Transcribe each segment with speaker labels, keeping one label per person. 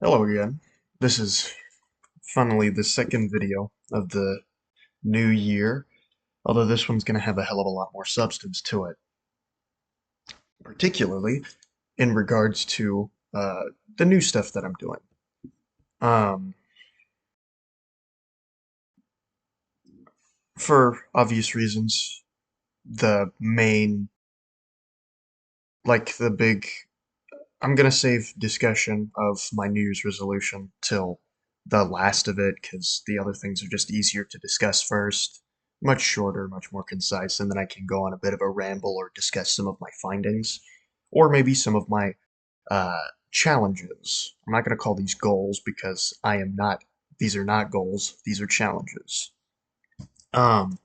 Speaker 1: Hello again. This is funnily the second video of the new year, although this one's going to have a hell of a lot more substance to it, particularly in regards to the new stuff that I'm doing. Um, for obvious reasons, the main, like the big, I'm going to save discussion of my New Year's resolution till the last of it, because the other things are just easier to discuss first. Much shorter, much more concise, and then I can go on a bit of a ramble or discuss some of my findings, or maybe some of my uh, challenges. I'm not going to call these goals because I am not, these are not goals, these are challenges. Um,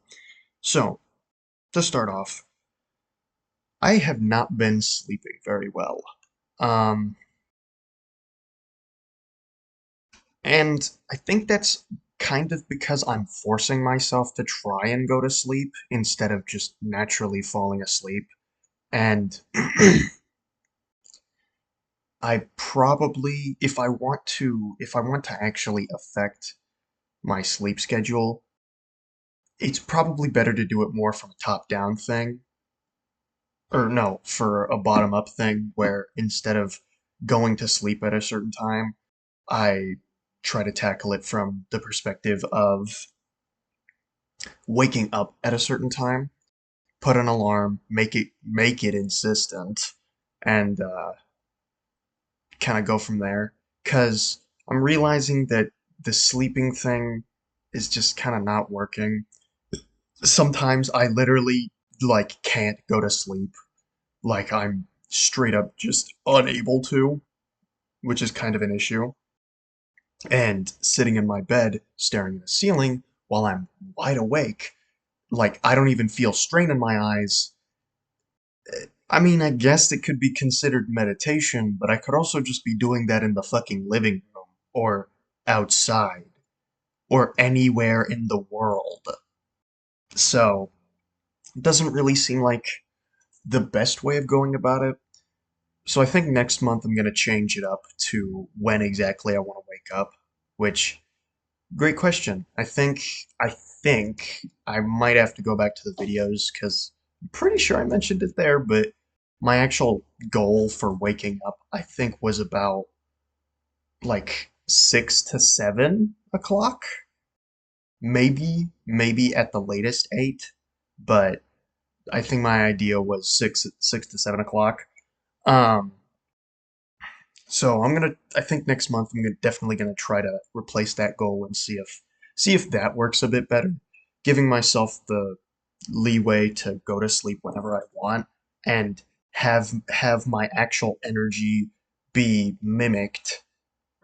Speaker 1: so, to start off, I have not been sleeping very well. Um, And I think that's kind of because I'm forcing myself to try and go to sleep instead of just naturally falling asleep. And I probably, if I want to actually affect my sleep schedule, it's probably better to do it more from a top-down thing. Or no, for a bottom-up thing where instead of going to sleep at a certain time, I try to tackle it from the perspective of waking up at a certain time, put an alarm, make it insistent, and kind of go from there. Cause I'm realizing that the sleeping thing is just kind of not working. Sometimes I literally like can't go to sleep. Like I'm straight up just unable to, which is kind of an issue. And sitting in my bed staring at the ceiling while I'm wide awake, like I don't even feel strain in my eyes. I mean, I guess it could be considered meditation, but I could also just be doing that in the fucking living room, or outside, or anywhere in the world. So, it doesn't really seem like the best way of going about it. So I think next month I'm gonna change it up to when exactly I want to wake up, which, great question. I think I might have to go back to the videos because I'm pretty sure I mentioned it there, but my actual goal for waking up, I think, was about like 6 to 7 o'clock, maybe at the latest 8, but I think my idea was six to 7 o'clock. Um, so I think next month definitely gonna try to replace that goal and see if that works a bit better, giving myself the leeway to go to sleep whenever I want and have my actual energy be mimicked,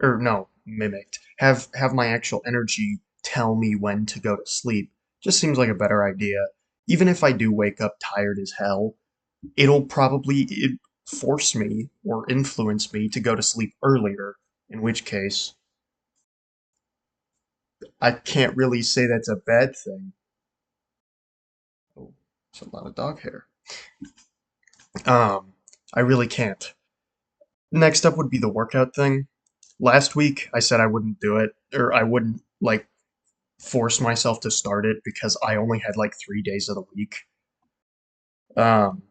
Speaker 1: or no, mimicked. Have my actual energy tell me when to go to sleep. Just seems like a better idea. Even if I do wake up tired as hell, it force me or influence me to go to sleep earlier, in which case I can't really say that's a bad thing. Oh, it's a lot of dog hair. Um, I really can't. Next up would be the workout thing. Last week I said I wouldn't do it, or I wouldn't like force myself to start it because I only had like 3 days of the week. Um,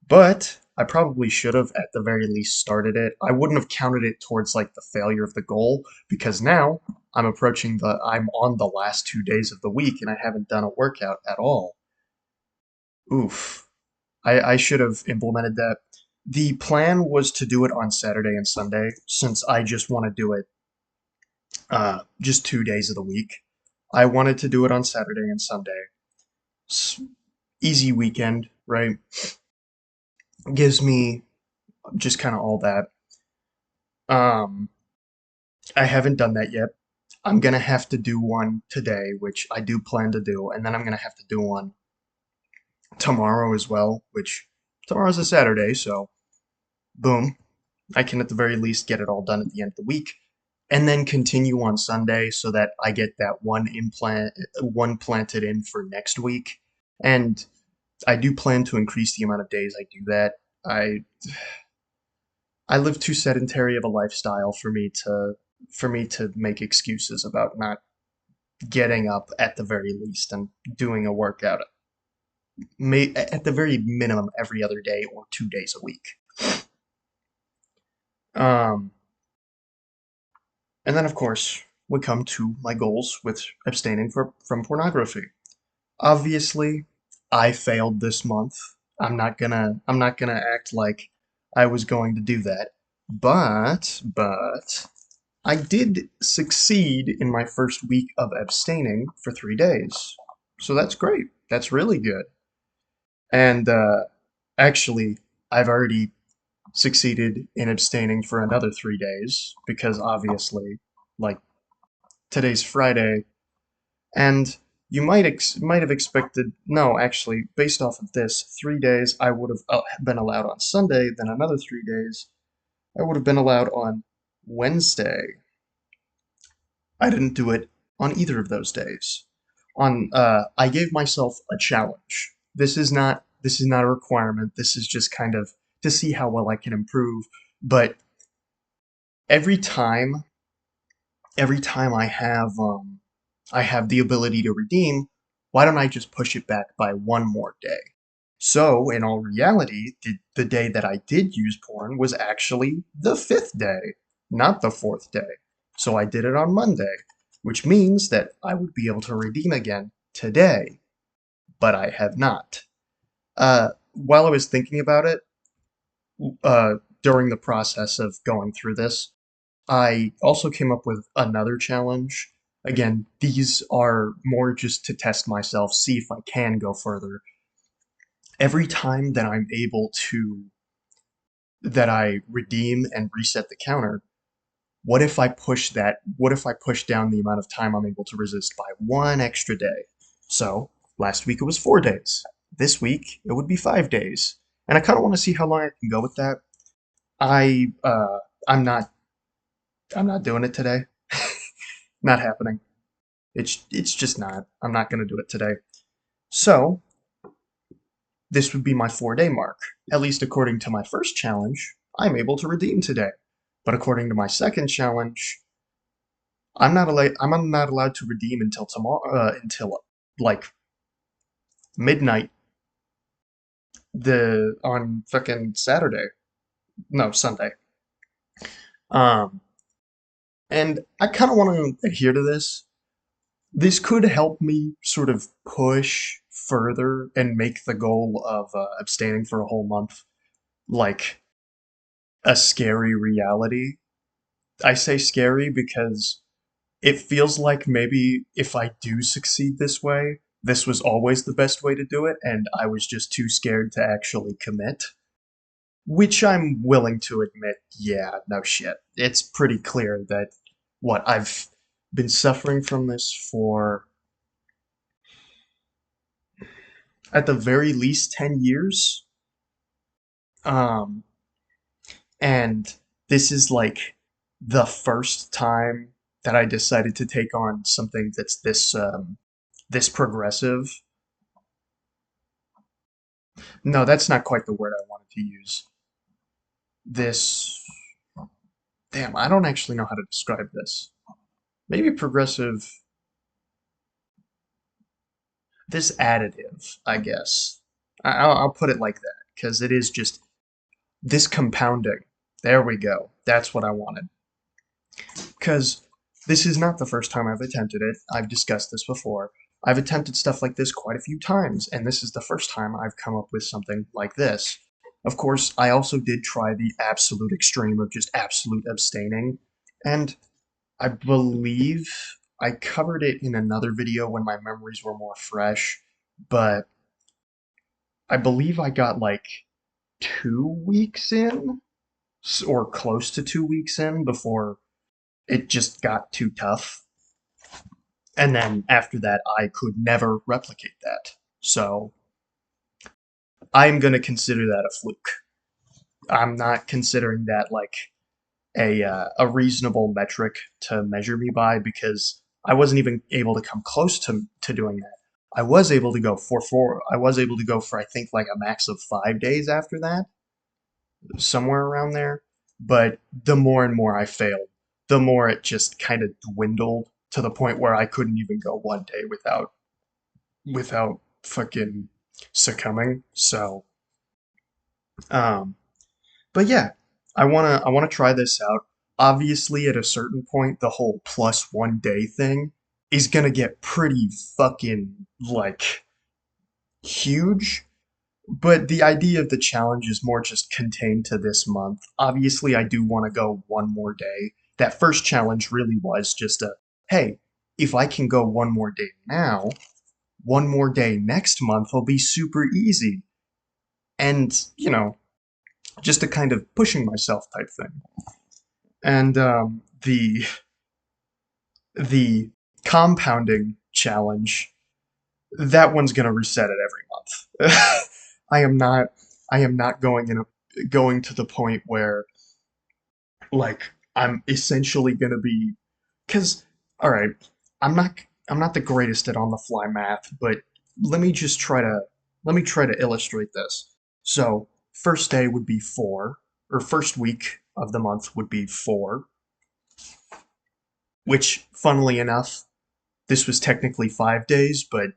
Speaker 1: But I probably should have at the very least started it. I wouldn't have counted it towards like the failure of the goal because now I'm on the last 2 days of the week and I haven't done a workout at all. Oof. I should have implemented that. The plan was to do it on Saturday and Sunday since I just want to do it just 2 days of the week. I wanted to do it on Saturday and Sunday. S- Easy weekend, right? Gives me just kind of all that. Um, I haven't done that yet. I'm gonna have to do one today, which I do plan to do, and then I'm gonna have to do one tomorrow as well, which tomorrow's a Saturday, so boom. I can at the very least get it all done at the end of the week, and then continue on Sunday so that I get that one planted in for next week. And I do plan to increase the amount of days I do that. I I live too sedentary of a lifestyle for me to make excuses about not getting up at the very least and doing a workout at the very minimum every other day or 2 days a week. Um, and then, of course, we come to my goals with abstaining from pornography. Obviously, I failed this month. I'm not gonna act like I was going to do that. But I did succeed in my first week of abstaining for 3 days. So that's great. That's really good. And actually, I've already succeeded in abstaining for another 3 days because obviously, like today's Friday, and you might have expected. No, actually, based off of this, 3 days I would have been allowed on Sunday. Then another 3 days I would have been allowed on Wednesday. I didn't do it on either of those days. I gave myself a challenge. This is not a requirement. This is just kind of to see how well I can improve. But every time, every time I have the ability to redeem, why don't I just push it back by one more day? So, in all reality, the day that I did use porn was actually the fifth day, not the fourth day. So I did it on Monday, which means that I would be able to redeem again today, but I have not. While I was thinking about it, uh, during the process of going through this, I also came up with another challenge. Again, these are more just to test myself, see if I can go further. Every time that I redeem and reset the counter, what if I push down the amount of time I'm able to resist by one extra day? So, last week it was 4 days. This week it would be 5 days. And I kind of want to see how long I can go with that. I, uh, I'm not, I'm not doing it today. Not happening. It's just not. I'm not going to do it today. So, this would be my 4 day mark. At least according to my first challenge, I'm able to redeem today. But according to my second challenge, I'm not allowed to redeem until tomorrow, until like midnight on fucking Saturday. No, Sunday. Um, and I kind of want to adhere to this. This could help me sort of push further and make the goal of abstaining for a whole month like a scary reality. I say scary because it feels like maybe if I do succeed this way, this was always the best way to do it, and I was just too scared to actually commit. Which I'm willing to admit, yeah, no shit. It's pretty clear that I've been suffering from this for at the very least 10 years. Um, and this is like the first time that I decided to take on something that's this progressive. No, that's not quite the word I wanted to use. This, damn, I don't actually know how to describe this. Maybe progressive, this additive, I guess. I'll put it like that, because it is just this compounding. There we go. That's what I wanted. Because this is not the first time I've attempted it. I've discussed this before. I've attempted stuff like this quite a few times, and this is the first time I've come up with something like this. Of course, I also did try the absolute extreme of just absolute abstaining, and I believe I covered it in another video when my memories were more fresh, but I believe I got like 2 weeks in, or close to 2 weeks in, before it just got too tough. And then after that, I could never replicate that. So I'm going to consider that a fluke. I'm not considering that like a reasonable metric to measure me by because I wasn't even able to come close to doing that. I was able to go for four. I was able to go for I think like a max of 5 days after that, somewhere around there. but the more and more I failed, the more it just kind of dwindled to the point where I couldn't even go one day without fucking succumbing. So, um, but yeah, I wanna try this out. Obviously, at a certain point, the whole plus 1 day thing is gonna get pretty fucking like huge. But the idea of the challenge is more just contained to this month. Obviously, I do want to go one more day. That first challenge really was just a, hey, if I can go one more day now, one more day next month will be super easy. And, just a kind of pushing myself type thing. And the compounding challenge, that one's gonna reset it every month. I am not I am not going to the point where like I'm essentially gonna be because all right, I'm not I'm not the greatest at on the fly math, but let me just try to let me try to illustrate this. So first day would be 4, or first week of the month would be 4, which funnily enough, this was technically 5 days, but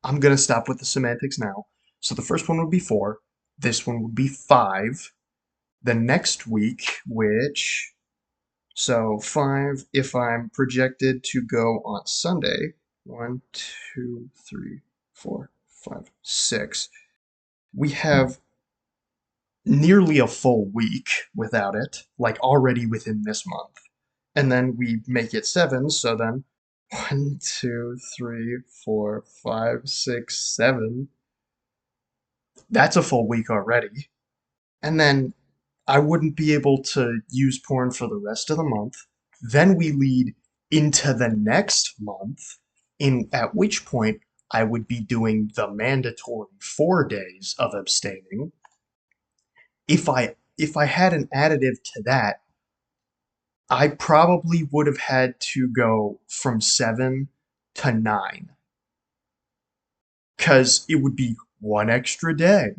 Speaker 1: I'm gonna stop with the semantics now. So the first one would be 4, this one would be 5, the next week, which so 5 if I'm projected to go on Sunday. 1, 2, 3, 4, 5, 6. We have nearly a full week without it, like already within this month. And then we make it 7, so then 1, 2, 3, 4, 5, 6, 7. That's a full week already. And then I wouldn't be able to use porn for the rest of the month. Then we lead into the next month, in at which point I would be doing the mandatory 4 days of abstaining. If I had an additive to that, I probably would have had to go from 7 to 9, because it would be one extra day.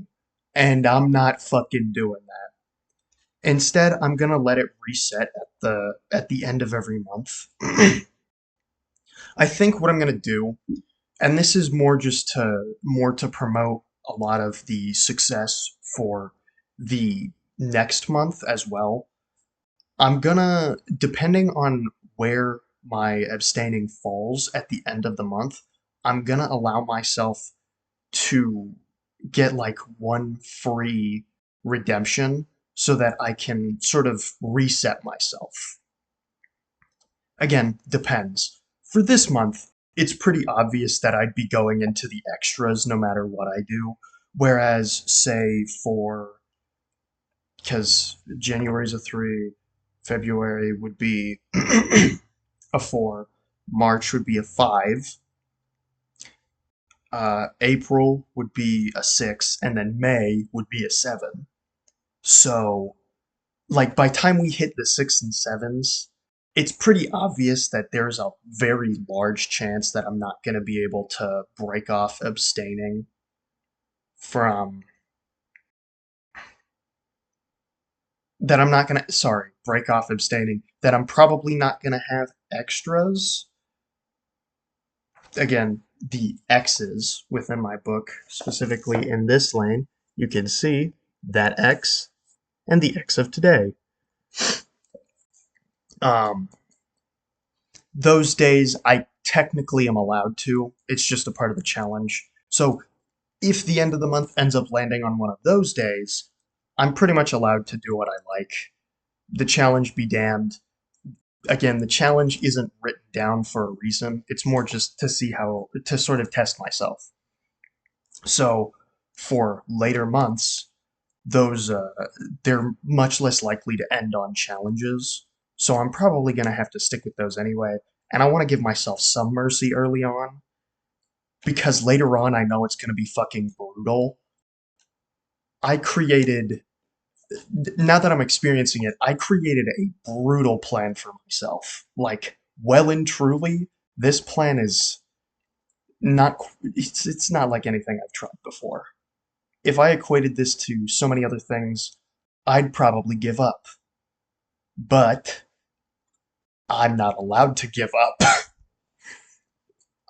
Speaker 1: And I'm not fucking doing that. Instead, I'm gonna let it reset at the end of every month. I think what I'm gonna do, and this is more to promote a lot of the success for the next month as well. I'm gonna, depending on where my abstaining falls at the end of the month, I'm gonna allow myself to get like one free redemption so that I can sort of reset myself. Again, depends. For this month, it's pretty obvious that I'd be going into the extras no matter what I do. Whereas, say, because January's a 3, February would be a 4, March would be a 5, April would be a 6, and then May would be a 7. So, like, by time we hit the 6 and 7s, it's pretty obvious that there's a very large chance that I'm not going to be able to break off abstaining from that I'm not going to sorry, break off abstaining, that I'm probably not going to have extras. Again, the X's within my book, specifically in this lane, you can see that X and the X of today. Um, those days I technically am allowed to. It's just a part of the challenge. So if the end of the month ends up landing on one of those days, I'm pretty much allowed to do what I like. The challenge be damned. Again, the challenge isn't written down for a reason. It's more just to see how to sort of test myself. So for later months, those they're much less likely to end on challenges. So I'm probably gonna have to stick with those anyway. And I want to give myself some mercy early on because later on I know it's gonna be fucking brutal. I created Now that I'm experiencing it, I created a brutal plan for myself. Like, well and truly, this plan is not, it's not like anything I've tried before. If I equated this to so many other things, I'd probably give up. But I'm not allowed to give up.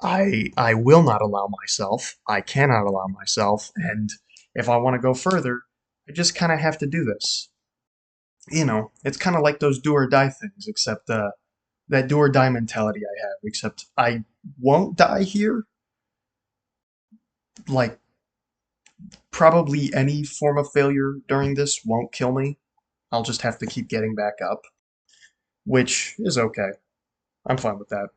Speaker 1: I will not allow myself. I cannot allow myself, and if I want to go further, I just kind of have to do this. It's kind of like those do or die things, except that do or die mentality I have, except I won't die here. Like, probably any form of failure during this won't kill me. I'll just have to keep getting back up, which is okay. I'm fine with that.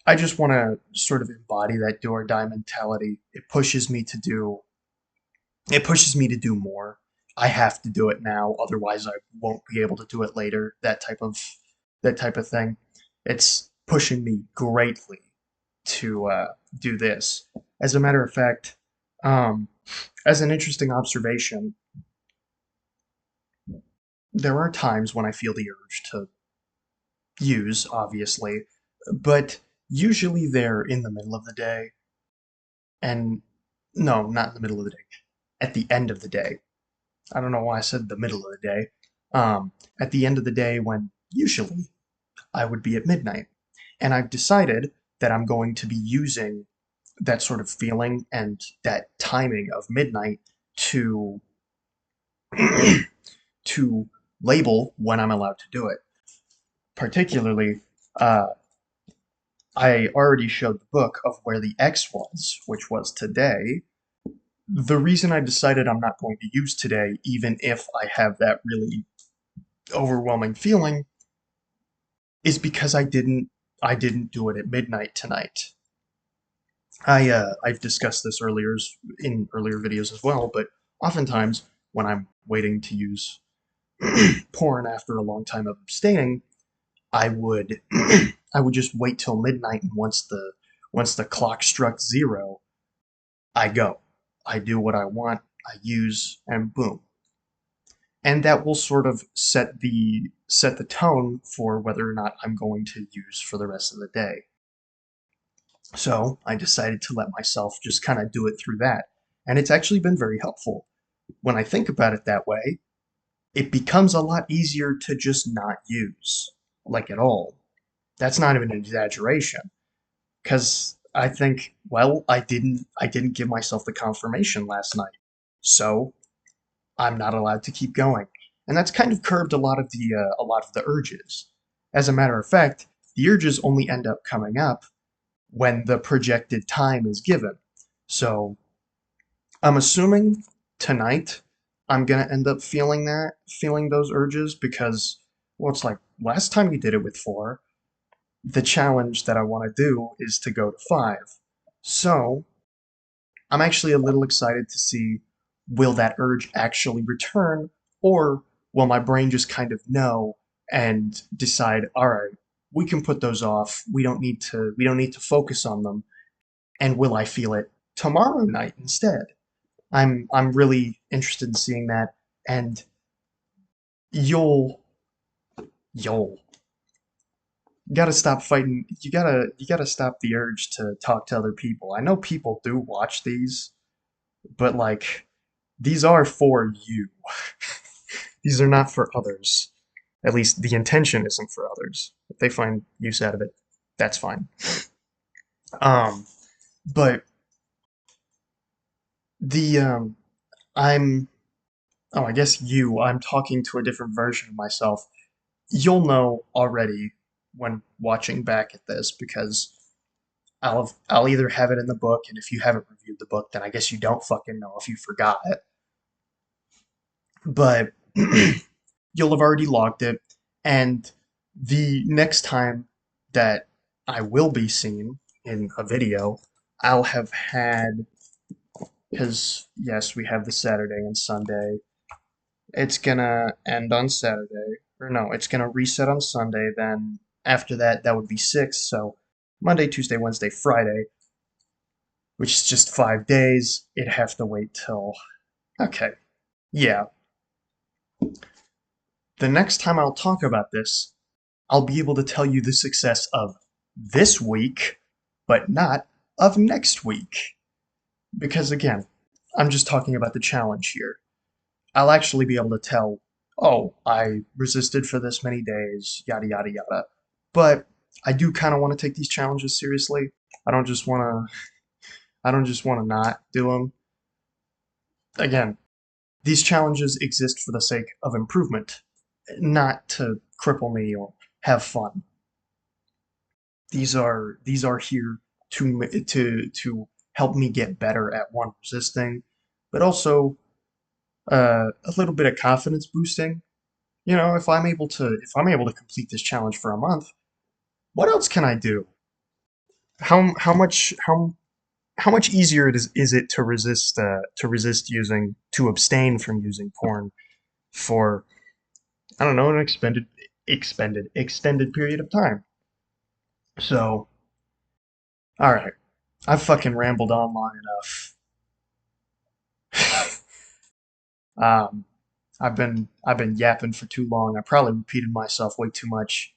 Speaker 1: I just want to sort of embody that do or die mentality. It pushes me to do more. I have to do it now, otherwise I won't be able to do it later. That type of thing. It's pushing me greatly to do this. As a matter of fact, um, as an interesting observation, there are times when I feel the urge to use, obviously, but usually they're in the middle of the day, and no, not in the middle of the day, at the end of the day. I don't know why I said the middle of the day. At the end of the day, when usually I would be at midnight. And I've decided that I'm going to be using that sort of feeling and that timing of midnight to to label when I'm allowed to do it. Particularly, uh, I already showed the book of where the X was, which was today. The reason I decided I'm not going to use today, even if I have that really overwhelming feeling, is because I didn't do it at midnight tonight. I've discussed this earlier in earlier videos as well, but oftentimes when I'm waiting to use porn after a long time of abstaining, I would I would just wait till midnight, and once the clock struck zero, I go. I do what I want, I use, and boom. And that will sort of set the tone for whether or not I'm going to use for the rest of the day. So I decided to let myself just kind of do it through that. And it's actually been very helpful. When I think about it that way, it becomes a lot easier to just not use, like at all. That's not even an exaggeration. Because I think, well, I didn't give myself the confirmation last night. So I'm not allowed to keep going. And that's kind of curbed a lot of the urges. As a matter of fact, the urges only end up coming up when the projected time is given. So I'm assuming tonight I'm gonna end up feeling those urges because, well, it's like last time you did it with 4, the challenge that I want to do is to go to 5. So I'm actually a little excited to see, will that urge actually return, or will my brain just kind of know and decide, all right, we can put those off. We don't need to focus on them, and will I feel it tomorrow night instead? I'm really interested in seeing that, and you'll you'll gotta stop fighting. You gotta stop the urge to talk to other people. I know people do watch these, but like these are for you. These are not for others. At least the intention isn't for others. If they find use out of it, that's fine. Um, but the I'm I guess I'm talking to a different version of myself. You'll know already when watching back at this because I'll either have it in the book, and if you haven't reviewed the book, then I guess you don't fucking know if you forgot it. But you'll have already logged it, and the next time that I will be seen in a video, I'll have had, because yes, we have the Saturday and Sunday. It's gonna end on Saturday, or no, it's gonna reset on Sunday. Then after that, that would be 6. So Monday, Tuesday, Wednesday, Friday, which is just 5 days. It'd have to wait till. Okay, yeah. The next time I'll talk about this, I'll be able to tell you the success of this week, but not of next week. Because again, I'm just talking about the challenge here. I'll actually be able to tell, oh, I resisted for this many days, yada yada yada. But I do kind of want to take these challenges seriously. I don't just want to I don't just want to not do them. Again, these challenges exist for the sake of improvement, not to cripple me or have fun. These are here to help me get better at one resisting, but also a little bit of confidence boosting. You know, if I'm able to complete this challenge for a month, what else can I do? How much easier is it to abstain from using porn for, I don't know, an extended period of time. So, all right, I've fucking rambled on long enough. um, I've been yapping for too long. I probably repeated myself way too much.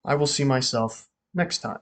Speaker 1: I will see myself next time.